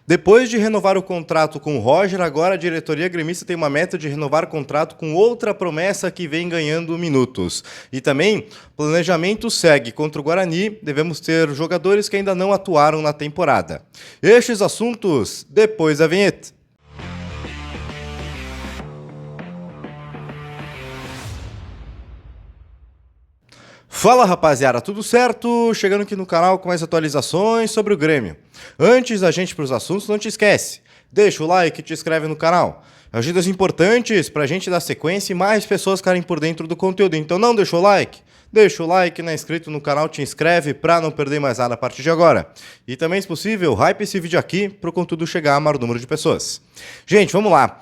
Depois de renovar o contrato com o Roger, agora a diretoria gremista tem uma meta de renovar o contrato com outra promessa que vem ganhando minutos. E também, planejamento segue contra o Guarani, devemos ter jogadores que ainda não atuaram na temporada. Estes assuntos depois da vinheta. Fala rapaziada, tudo certo? Chegando aqui no canal com mais atualizações sobre o Grêmio. Antes da gente ir para os assuntos, não te esquece, deixa o like e te inscreve no canal. Ajudas importantes para a gente dar sequência e mais pessoas ficarem por dentro do conteúdo. Então não deixa o like? Deixa o like, não é inscrito no canal, te inscreve para não perder mais nada a partir de agora. E também, se possível, hype esse vídeo aqui para o conteúdo chegar a maior número de pessoas. Gente, vamos lá.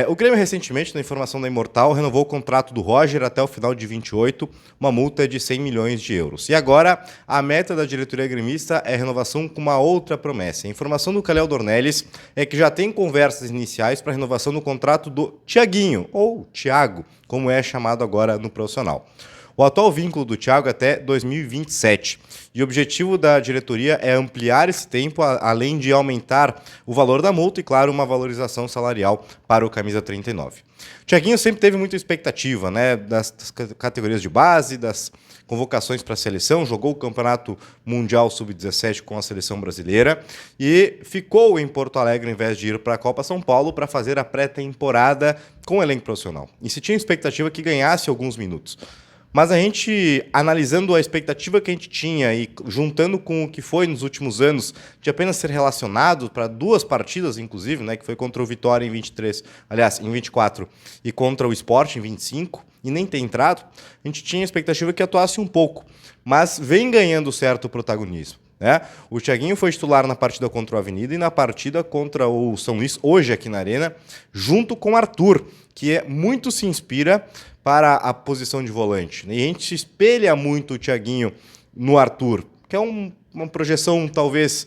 O Grêmio recentemente, na informação da Imortal, renovou o contrato do Roger até o final de 28, uma multa de 100 milhões de euros. E agora, a meta da diretoria gremista é renovação com uma outra promessa. A informação do Calhau Dornelles é que já tem conversas iniciais para renovação do contrato do Thiaguinho, ou Thiago, como é chamado agora no profissional. O atual vínculo do Thiago é até 2027. E o objetivo da diretoria é ampliar esse tempo, além de aumentar o valor da multa e, claro, uma valorização salarial para o camisa 39. O Thiaguinho sempre teve muita expectativa, né, das categorias de base, das convocações para a seleção, jogou o Campeonato Mundial Sub-17 com a seleção brasileira e ficou em Porto Alegre ao invés de ir para a Copa São Paulo para fazer a pré-temporada com o elenco profissional. E se tinha expectativa que ganhasse alguns minutos. Mas a gente, analisando a expectativa que a gente tinha e juntando com o que foi nos últimos anos, de apenas ser relacionado para 2 partidas, inclusive, né, que foi contra o Vitória em 23, aliás, em 24, e contra o Sport em 25, e nem ter entrado, a gente tinha a expectativa que atuasse um pouco, mas vem ganhando certo protagonismo. Né? O Thiaguinho foi titular na partida contra o Avenida e na partida contra o São Luís, hoje aqui na Arena, junto com o Arthur, que muito se inspira para a posição de volante. E a gente se espelha muito o Thiaguinho no Arthur, que é uma projeção talvez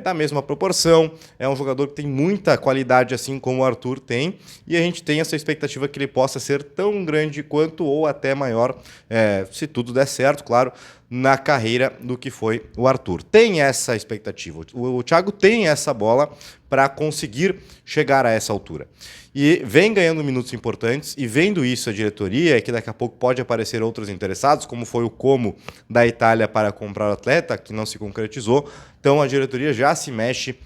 da mesma proporção, é um jogador que tem muita qualidade assim como o Arthur tem, e a gente tem essa expectativa que ele possa ser tão grande quanto ou até maior, se tudo der certo, claro, na carreira do que foi o Arthur. Tem essa expectativa, o Thiago tem essa bola para conseguir chegar a essa altura. E vem ganhando minutos importantes, e vendo isso a diretoria, é que daqui a pouco pode aparecer outros interessados, como foi o Como da Itália para comprar o atleta, que não se concretizou. Então a diretoria já se mexe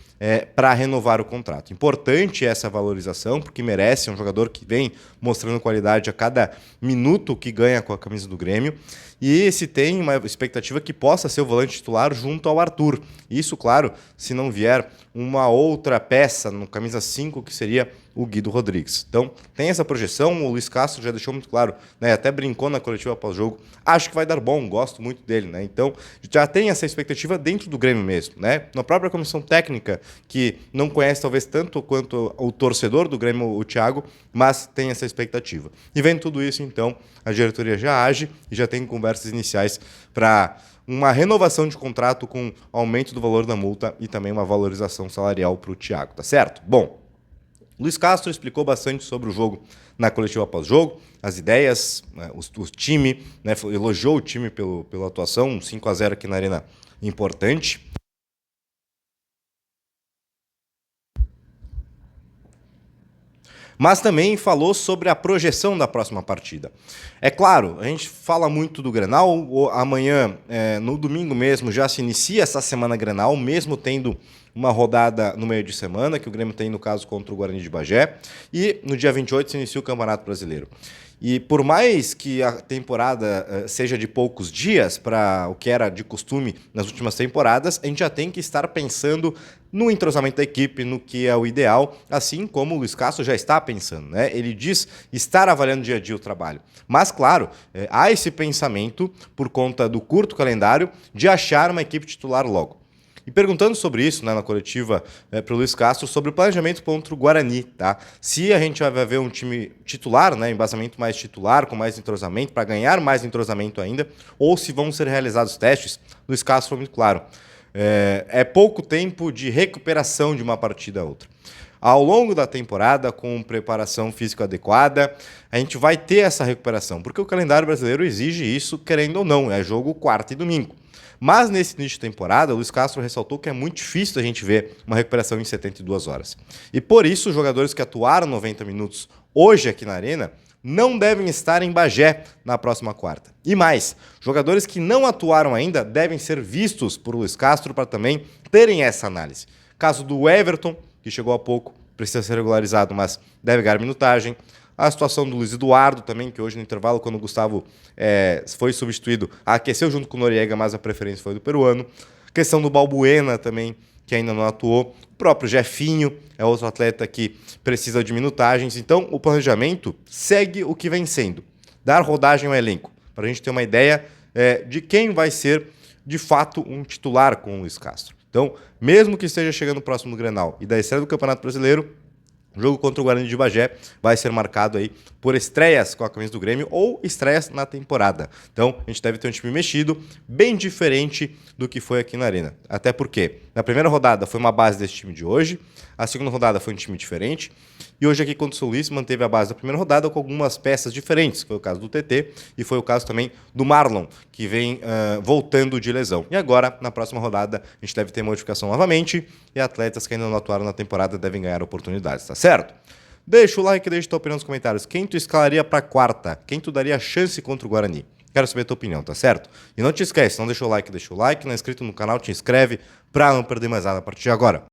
para renovar o contrato. Importante essa valorização, porque merece, é um jogador que vem mostrando qualidade a cada minuto que ganha com a camisa do Grêmio, e se tem uma expectativa que possa ser o volante titular junto ao Arthur. Isso, claro, se não vier uma outra peça no camisa 5, que seria o Guido Rodrigues. Então, tem essa projeção, o Luiz Castro já deixou muito claro, né, até brincou na coletiva após-jogo, acho que vai dar bom, gosto muito dele, né? Então, já tem essa expectativa dentro do Grêmio mesmo, né? Na própria comissão técnica, que não conhece talvez tanto quanto o torcedor do Grêmio, o Thiago, mas tem essa expectativa. E vendo tudo isso, então, a diretoria já age e já tem conversas iniciais para uma renovação de contrato com aumento do valor da multa e também uma valorização salarial para o Thiago, tá certo? Bom, Luiz Castro explicou bastante sobre o jogo na coletiva após-jogo, as ideias, né, o time, né, elogiou o time pela atuação, um 5-0 aqui na Arena importante. Mas também falou sobre a projeção da próxima partida. É claro, a gente fala muito do Grenal, amanhã, no domingo mesmo, já se inicia essa semana Grenal, mesmo tendo uma rodada no meio de semana, que o Grêmio tem, no caso, contra o Guarani de Bagé, e no dia 28 se inicia o Campeonato Brasileiro. E por mais que a temporada seja de poucos dias, para o que era de costume nas últimas temporadas, a gente já tem que estar pensando no entrosamento da equipe, no que é o ideal, assim como o Luiz Castro já está pensando, né? Ele diz estar avaliando dia a dia o trabalho. Mas, claro, há esse pensamento, por conta do curto calendário, de achar uma equipe titular logo. E perguntando sobre isso, né, na coletiva para o Luiz Castro, sobre o planejamento contra o Guarani, tá? Se a gente vai ver um time titular, né, embasamento mais titular, com mais entrosamento, para ganhar mais entrosamento ainda, ou se vão ser realizados testes, Luiz Castro foi muito claro. É pouco tempo de recuperação de uma partida a outra. Ao longo da temporada, com preparação física adequada, a gente vai ter essa recuperação, porque o calendário brasileiro exige isso, querendo ou não, é jogo quarta e domingo. Mas nesse início de temporada, o Luiz Castro ressaltou que é muito difícil a gente ver uma recuperação em 72 horas. E por isso, os jogadores que atuaram 90 minutos hoje aqui na Arena não devem estar em Bagé na próxima quarta. E mais, jogadores que não atuaram ainda devem ser vistos por Luiz Castro para também terem essa análise. Caso do Everton, que chegou há pouco, precisa ser regularizado, mas deve ganhar minutagem. A situação do Luiz Eduardo também, que hoje no intervalo, quando o Gustavo foi substituído, aqueceu junto com o Noriega, mas a preferência foi do peruano. Questão do Balbuena também, que ainda não atuou. O próprio Jefinho é outro atleta que precisa de minutagens. Então, o planejamento segue o que vem sendo. Dar rodagem ao elenco, para a gente ter uma ideia de quem vai ser, de fato, um titular com o Luiz Castro. Então, mesmo que esteja chegando próximo do Grenal e da estreia do Campeonato Brasileiro, o jogo contra o Guarani de Bagé vai ser marcado aí por estreias com a camisa do Grêmio ou estreias na temporada. Então, a gente deve ter um time mexido, bem diferente do que foi aqui na Arena. Até porque, na primeira rodada foi uma base desse time de hoje, a segunda rodada foi um time diferente, e hoje aqui contra o São Luís manteve a base da primeira rodada com algumas peças diferentes. Foi o caso do TT e foi o caso também do Marlon, que vem voltando de lesão. E agora, na próxima rodada, a gente deve ter modificação novamente e atletas que ainda não atuaram na temporada devem ganhar oportunidades, tá certo? Deixa o like e deixa a tua opinião nos comentários. Quem tu escalaria para quarta? Quem tu daria chance contra o Guarani? Quero saber a tua opinião, tá certo? E não te esquece, não deixa o like, não é inscrito no canal, te inscreve para não perder mais nada a partir de agora.